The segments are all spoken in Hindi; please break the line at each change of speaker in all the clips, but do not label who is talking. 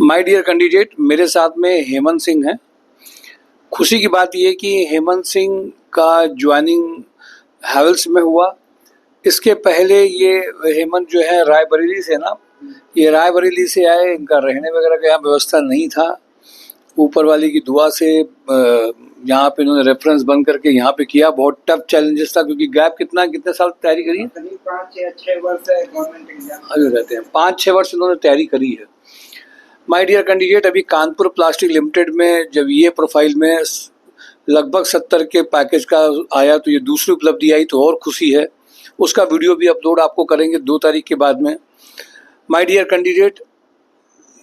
माय डियर कैंडिडेट, मेरे साथ में हेमंत सिंह हैं। खुशी की बात यह कि हेमंत सिंह का ज्वाइनिंग हैवेल्स में हुआ। इसके पहले ये हेमंत जो है रायबरेली से ना, ये रायबरेली से आए। इनका रहने वगैरह का यहाँ व्यवस्था नहीं था। ऊपर वाले की दुआ से यहाँ पे इन्होंने रेफरेंस बन करके यहाँ पे किया। बहुत टफ चैलेंजेस था, क्योंकि गैप कितने साल तैयारी करी है?
5-6 वर्ष है गवर्नमेंट एग्जाम
अभी रहते हैं 5-6 वर्ष इन्होंने तैयारी करी है। माय डियर कैंडिडेट, अभी कानपुर प्लास्टिक लिमिटेड में जब ये प्रोफाइल में लगभग 70 के पैकेज का आया तो ये दूसरी उपलब्धि आई, तो और खुशी है। उसका वीडियो भी अपलोड आपको करेंगे 2 तारीख के बाद में। माय डियर कैंडिडेट,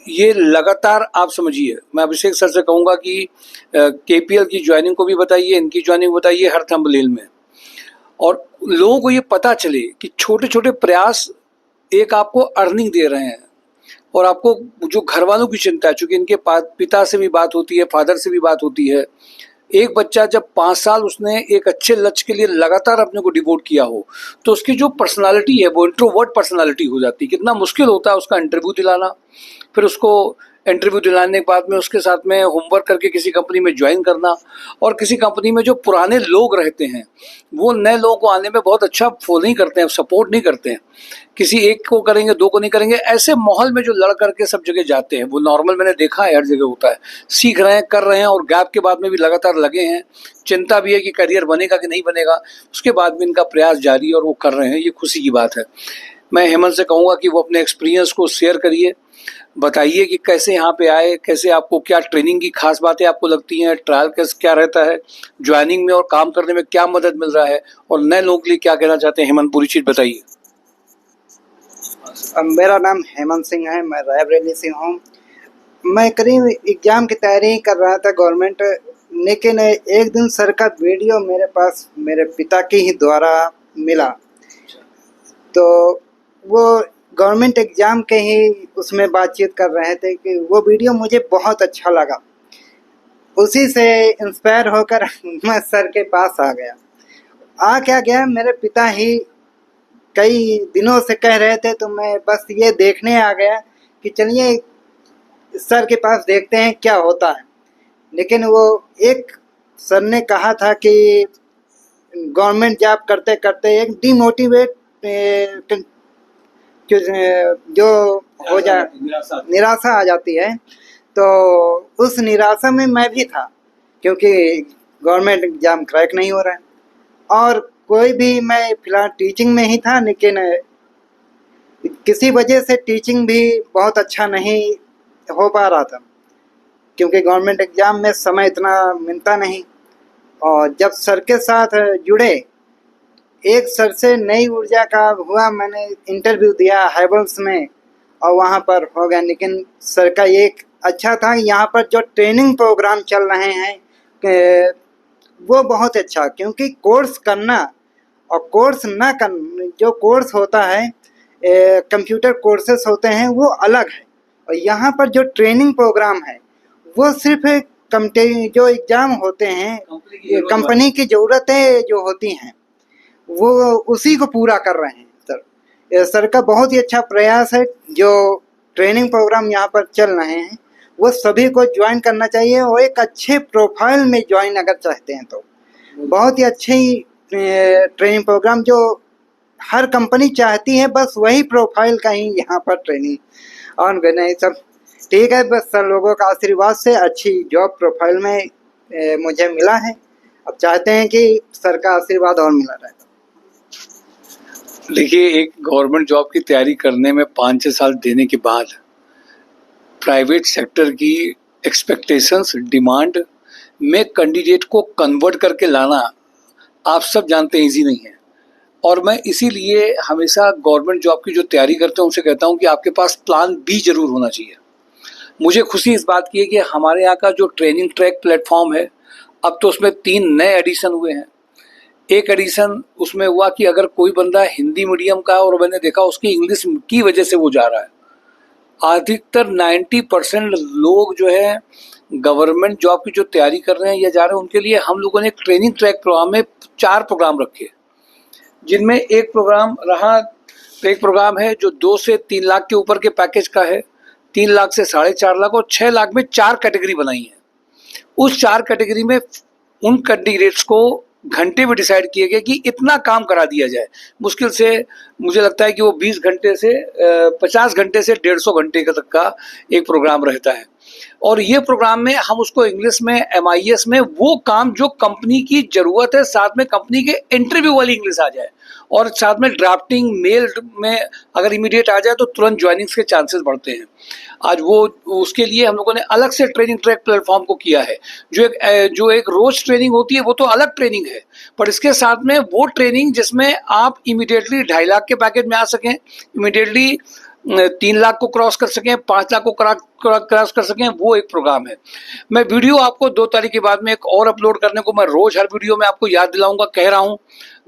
ये लगातार आप समझिए, मैं अभिषेक सर से कहूँगा कि केपीएल की ज्वाइनिंग को भी बताइए, इनकी ज्वाइनिंग बताइए हर थंबनेल में, और लोगों को ये पता चले कि छोटे छोटे प्रयास एक आपको अर्निंग दे रहे हैं। और आपको जो घर वालों की चिंता है, चूंकि इनके पिता से भी बात होती है, फादर से भी बात होती है। एक बच्चा जब 5 साल उसने एक अच्छे लक्ष्य के लिए लगातार अपने को डिवोट किया हो, तो उसकी जो पर्सनालिटी है वो इंट्रोवर्ट पर्सनालिटी हो जाती है। कितना मुश्किल होता है उसका इंटरव्यू दिलाना, फिर उसको इंटरव्यू दिलाने के बाद में उसके साथ में होमवर्क करके किसी कंपनी में ज्वाइन करना। और किसी कंपनी में जो पुराने लोग रहते हैं वो नए लोगों को आने में बहुत अच्छा फॉलो नहीं करते हैं, सपोर्ट नहीं करते हैं। किसी एक को करेंगे, 2 को नहीं करेंगे। ऐसे माहौल में जो लड़ करके सब जगह जाते हैं, वो नॉर्मल मैंने देखा है, हर जगह होता है। सीख रहे हैं, कर रहे हैं, और गैप के बाद में भी लगातार लगे हैं। चिंता भी है कि करियर बनेगा कि नहीं बनेगा, उसके बाद में इनका प्रयास जारी है और वो कर रहे हैं। ये खुशी की बात है। मैं हेमंत से कहूँगा कि वो अपने एक्सपीरियंस को शेयर करिए, बताइए कि कैसे यहाँ पे आए, कैसे आपको क्या ट्रेनिंग की खास बातें आपको लगती हैं, ट्रायल कैसे क्या रहता है, ज्वाइनिंग में और काम करने में क्या मदद मिल रहा है, और नए लोगों के लिए क्या कहना चाहते हैं। हेमंत, पूरी चीज बताइए।
मेरा नाम हेमंत सिंह है, मैं रायबरेली से हूँ। मैं करीब एग्जाम की तैयारी कर रहा था गवर्नमेंट, लेकिन एक दिन सर का वीडियो मेरे पास मेरे पिता के ही द्वारा मिला। तो वो गवर्नमेंट एग्जाम के ही उसमें बातचीत कर रहे थे कि वो वीडियो मुझे बहुत अच्छा लगा। उसी से इंस्पायर होकर मैं सर के पास आ गया। क्या गया, मेरे पिता ही कई दिनों से कह रहे थे, तो मैं बस ये देखने आ गया कि चलिए सर के पास देखते हैं क्या होता है। लेकिन वो एक सर ने कहा था कि गवर्नमेंट जॉब करते करते एक डिमोटिवेट जो हो जा निराशा आ जाती है। तो उस निराशा में मैं भी था, क्योंकि गवर्नमेंट एग्जाम क्रैक नहीं हो रहा है। और कोई भी, मैं फिलहाल टीचिंग में ही था, लेकिन किसी वजह से टीचिंग भी बहुत अच्छा नहीं हो पा रहा था, क्योंकि गवर्नमेंट एग्जाम में समय इतना मिलता नहीं। और जब सर के साथ जुड़े, एक सर से नई ऊर्जा का हुआ। मैंने इंटरव्यू दिया हैवेल्स में और वहाँ पर हो गया। लेकिन सर का एक अच्छा था, यहाँ पर जो ट्रेनिंग प्रोग्राम चल रहे हैं वो बहुत अच्छा, क्योंकि कोर्स करना और कोर्स ना करना, जो कोर्स होता है कंप्यूटर कोर्सेस होते हैं वो अलग है। और यहाँ पर जो ट्रेनिंग प्रोग्राम है वो सिर्फ जो एग्ज़ाम होते हैं कंपनी की ज़रूरतें जो होती हैं वो उसी को पूरा कर रहे हैं। सर का बहुत ही अच्छा प्रयास है। जो ट्रेनिंग प्रोग्राम यहाँ पर चल रहे हैं वो सभी को ज्वाइन करना चाहिए, और एक अच्छे प्रोफाइल में ज्वाइन अगर चाहते हैं तो बहुत ही अच्छी ट्रेनिंग प्रोग्राम जो हर कंपनी चाहती है, बस वही प्रोफाइल का ही यहाँ पर ट्रेनिंग। और नहीं सब ठीक है, बस सर लोगों का आशीर्वाद से अच्छी जॉब प्रोफाइल में मुझे मिला है। अब चाहते हैं कि सर का आशीर्वाद और मिला रहे।
देखिए, एक गवर्नमेंट जॉब की तैयारी करने में 5-6 साल देने के बाद प्राइवेट सेक्टर की एक्सपेक्टेशंस, डिमांड में कैंडिडेट को कन्वर्ट करके लाना आप सब जानते हैं ईजी नहीं है। और मैं इसीलिए हमेशा गवर्नमेंट जॉब की जो तैयारी करते हैं उनसे कहता हूं कि आपके पास प्लान बी जरूर होना चाहिए। मुझे खुशी इस बात की है कि हमारे यहाँ का जो ट्रेनिंग ट्रैक प्लेटफॉर्म है, अब तो उसमें 3 नए एडिशन हुए हैं। एक एडिशन उसमें हुआ कि अगर कोई बंदा हिंदी मीडियम का, और मैंने देखा उसकी इंग्लिश की वजह से वो जा रहा है। अधिकतर 90% लोग जो है गवर्नमेंट जॉब की जो तैयारी कर रहे हैं या जा रहे हैं, उनके लिए हम लोगों ने एक ट्रेनिंग ट्रैक प्रोग्राम में 4 प्रोग्राम रखे, जिनमें एक प्रोग्राम है जो 2 से 3 लाख के ऊपर के पैकेज का है। 3 लाख से 4.5 लाख और 6 लाख में 4 कैटेगरी बनाई है। उस 4 कैटेगरी में उन कैंडिडेट्स को घंटे में डिसाइड किए गए कि इतना काम करा दिया जाए। मुश्किल से मुझे लगता है कि वो 20 घंटे से 50 घंटे से 150 घंटे तक का एक प्रोग्राम रहता है। और ये प्रोग्राम में हम उसको इंग्लिश में MIS में वो काम जो कंपनी की जरूरत है, साथ में कंपनी के इंटरव्यू वाली इंग्लिश आ जाए और साथ में ड्राफ्टिंग मेल में अगर इमीडिएट आ जाए तो तुरंत ज्वाइनिंग्स के चांसेस बढ़ते हैं। आज वो उसके लिए हम लोगों ने अलग से ट्रेनिंग ट्रैक प्लेटफॉर्म को किया है। जो एक रोज ट्रेनिंग होती है वो तो अलग ट्रेनिंग है, पर इसके साथ में वो ट्रेनिंग जिसमें आप इमीडिएटली 2.5 लाख के पैकेज में आ सकें, इमीडिएटली 3 लाख को क्रॉस कर सकें, 5 लाख को क्रॉस कर सकें, वो एक प्रोग्राम है। मैं वीडियो आपको 2 तारीख के बाद में एक और अपलोड करने को मैं रोज हर वीडियो में आपको याद दिलाऊंगा, कह रहा हूं।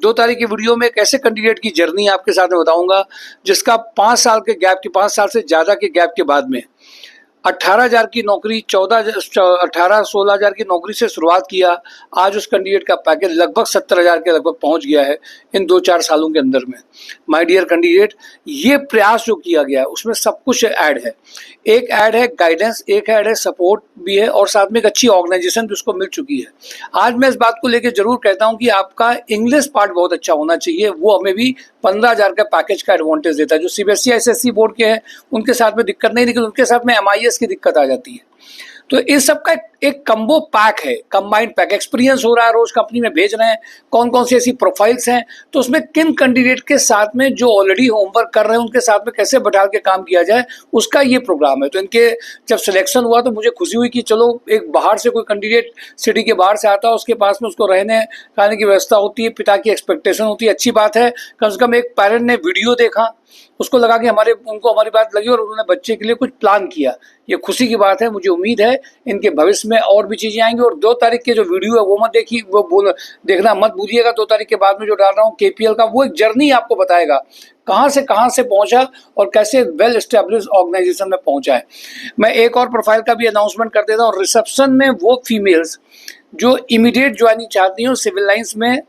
2 तारीख की वीडियो में एक ऐसे कैंडिडेट की जर्नी आपके साथ में बताऊंगा जिसका 5 साल के गैप के 5 साल से ज्यादा के गैप के बाद में 18,000 की नौकरी 18-16,000 की नौकरी से शुरुआत किया। आज उस कैंडिडेट का पैकेज लगभग 70,000 के लगभग पहुंच गया है इन 2-4 सालों के अंदर में। माय डियर कैंडिडेट, ये प्रयास जो किया गया है उसमें सब कुछ ऐड है। एक ऐड है गाइडेंस, एक ऐड है सपोर्ट भी है और साथ में एक अच्छी ऑर्गेनाइजेशन भी उसको मिल चुकी है। आज मैं इस बात को लेकर जरूर कहता हूं कि आपका इंग्लिश पार्ट बहुत अच्छा होना चाहिए। वो हमें भी 15,000 का पैकेज का एडवांटेज देता है। जो CBSE SSC बोर्ड के हैं उनके साथ में दिक्कत नहीं, लेकिन उनके साथ में MIS की दिक्कत आ जाती है। तो इस सब का एक कम्बो पैक है, कंबाइंड पैक। एक्सपीरियंस हो रहा है, रोज कंपनी में भेज रहे हैं, कौन कौन सी ऐसी प्रोफाइल्स हैं, तो उसमें किन कैंडिडेट के साथ में जो ऑलरेडी होमवर्क कर रहे हैं उनके साथ में कैसे बैठा के काम किया जाए, उसका ये प्रोग्राम है। तो इनके जब सिलेक्शन हुआ तो मुझे खुशी हुई कि चलो एक बाहर से कोई कैंडिडेट सिटी के बाहर से आता है, उसके पास में उसको रहने खाने की व्यवस्था होती है, पिता की एक्सपेक्टेशन होती है, अच्छी बात है। कम से कम एक पेरेंट ने वीडियो देखा, उसको लगा कि उनको हमारी बात लगी और उन्होंने बच्चे के लिए कुछ प्लान किया। ये खुशी की बात है। मुझे उम्मीद है इनके भविष्य में और भी चीजें आएंगी। और 2 तारीख के जो वीडियो है वो मत देखिए, वो देखना मत भूलिएगा। 2 तारीख के बाद में जो डाल रहा हूँ KPL का, वो एक जर्नी आपको बताएगा कहाँ से पहुंचा और कैसे वेल एस्टेब्लिश ऑर्गेनाइजेशन में पहुंचा है। मैं एक और प्रोफाइल का भी अनाउंसमेंट कर देता हूँ। रिसेप्शन में वो फीमेल्स जो इमीडिएट ज्वाइनिंग चाहती हैं, सिविल लाइंस में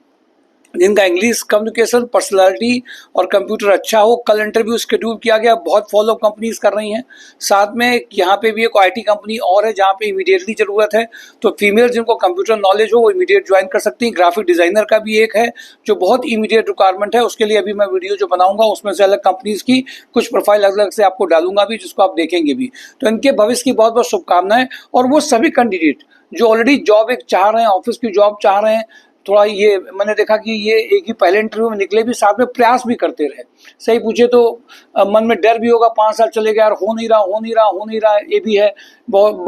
जिनका इंग्लिश कम्युनिकेशन पर्सनालिटी और कंप्यूटर अच्छा हो, कल इंटरव्यू शेड्यूल किया गया। बहुत फॉलो कंपनीज कर रही हैं। साथ में यहाँ पे भी एक IT कंपनी और है जहाँ पे इमीडिएटली जरूरत है। तो फीमेल जिनको कंप्यूटर नॉलेज हो वो इमीडिएट ज्वाइन कर सकती हैं। ग्राफिक डिजाइनर का भी एक है जो बहुत इमीडिएट रिक्वायरमेंट है। उसके लिए अभी मैं वीडियो जो बनाऊंगा उसमें से अलग कंपनीज की कुछ प्रोफाइल अलग अलग से आपको डालूंगा भी, जिसको आप देखेंगे भी। तो इनके भविष्य की बहुत बहुत शुभकामनाएं। और वो सभी कैंडिडेट जो ऑलरेडी जॉब एक चाह रहे हैं, ऑफिस की जॉब चाह रहे हैं, थोड़ा ये मैंने देखा कि ये एक ही पहले इंटरव्यू में निकले भी, साथ में प्रयास भी करते रहे। सही पूछे तो मन में डर भी होगा, 5 साल चले गए यार, हो नहीं रहा, ये भी है, बहुत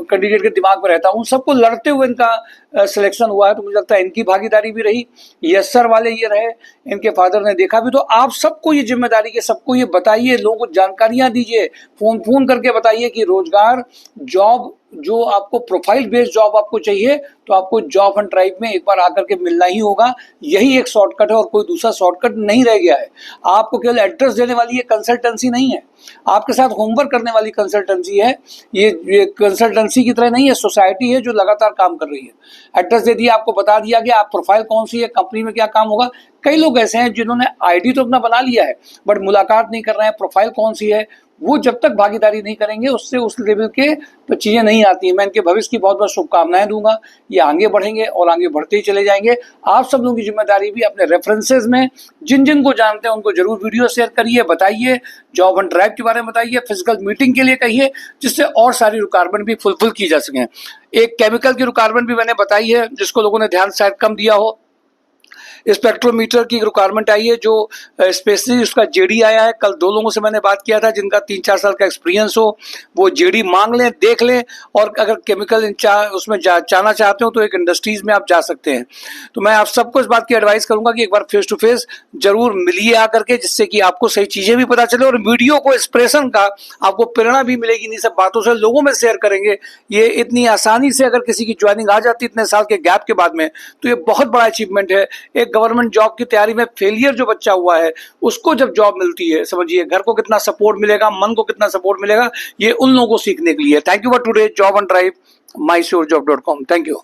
कैंडिडेट के दिमाग में रहता है। उन सबको लड़ते हुए इनका सिलेक्शन हुआ है। तो मुझे लगता है इनकी भागीदारी भी रही, यस सर वाले ये रहे, इनके फादर ने देखा भी। तो आप सबको ये जिम्मेदारी है, सबको ये बताइए, लोगों को जानकारियां दीजिए, फोन करके बताइए कि रोजगार जॉब जो आपको प्रोफाइल बेस्ड जॉब आपको चाहिए तो आपको जॉब एंड ड्राइव में एक बार आकर के मिलना ही होगा। यही एक शॉर्टकट है और कोई दूसरा शॉर्टकट नहीं रह गया है। आपको केवल एड्रेस देने वाली ये कंसल्टेंसी नहीं है, आपके साथ होमवर्क करने वाली कंसल्टेंसी है। ये कंसल्टेंसी की तरह नहीं है, सोसाइटी है जो लगातार काम कर रही है। एड्रेस दे दिया, आपको बता दिया गया आप प्रोफाइल कौन सी है, कंपनी में क्या काम होगा। कई लोग ऐसे हैं जिन्होंने ID तो अपना बना लिया है बट मुलाकात नहीं कर रहे हैं, प्रोफाइल कौन सी है। वो जब तक भागीदारी नहीं करेंगे उससे उस लेवल के तो चीजें नहीं आती हैं। मैं इनके भविष्य की बहुत बहुत शुभकामनाएं दूंगा। ये आगे बढ़ेंगे और आगे बढ़ते ही चले जाएंगे। आप सब लोगों की जिम्मेदारी भी अपने रेफरेंसेज में जिन को जानते हैं उनको जरूर वीडियो शेयर करिए, बताइए, जॉब एंड ड्राइव के बारे में बताइए, फिजिकल मीटिंग के लिए कहिए, जिससे और सारी रिक्वायरमेंट भी फुलफिल की जा सकें। एक केमिकल की रिक्वायरमेंट भी मैंने बताई है जिसको लोगों ने ध्यान शायद कम दिया हो। स्पेक्ट्रोमीटर की रिक्वायरमेंट आई है जो स्पेशली उसका JD आया है। कल 2 लोगों से मैंने बात किया था जिनका 3-4 साल का एक्सपीरियंस हो, वो JD मांग लें, देख लें, और अगर केमिकल उसमें जाना चाहते हो तो एक इंडस्ट्रीज में आप जा सकते हैं। तो मैं आप सबको इस बात की एडवाइस करूंगा कि एक बार फेस टू फेस जरूर मिलिए आकर के, जिससे कि आपको सही चीजें भी पता चले और वीडियो को एक्सप्रेशन का आपको प्रेरणा भी मिलेगी। इन सब बातों से लोगों में शेयर करेंगे। ये इतनी आसानी से अगर किसी की ज्वाइनिंग आ जाती इतने साल के गैप के बाद में तो ये बहुत बड़ा अचीवमेंट है। एक गवर्नमेंट जॉब की तैयारी में फेलियर जो बच्चा हुआ है उसको जब जॉब मिलती है, समझिए घर को कितना सपोर्ट मिलेगा, मन को कितना सपोर्ट मिलेगा, ये उन लोगों को सीखने के लिए। Thank you for today job and drive, mysurejob.com। Thank you.